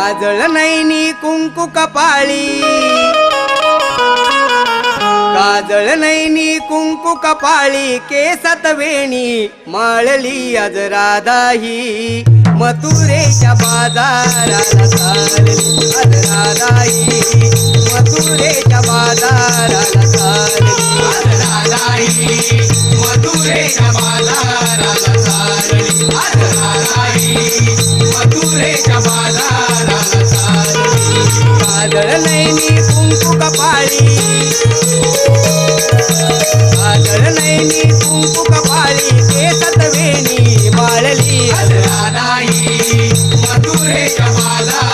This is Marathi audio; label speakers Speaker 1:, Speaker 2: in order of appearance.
Speaker 1: काजळ नैनी कुंकू कपाळी, काजळ नैनी कुंकू कपाळी, केसात वेणी माळली आज राधाही, मथुरेच्या बाजाराला चालली आज राधाही, मथुरेच्या बाजाराला चालली आज राधाही, मथुरेच्या बाजाराला चालली आज राधाही, मथुरेच्या बाजाराला चालली. काजळ नैनी कुंकू कपाळी, काजळ नैनी कुंकू कपाळी, केसात वेणी माळली आज राधाही, मथुरेच्या बाजाराला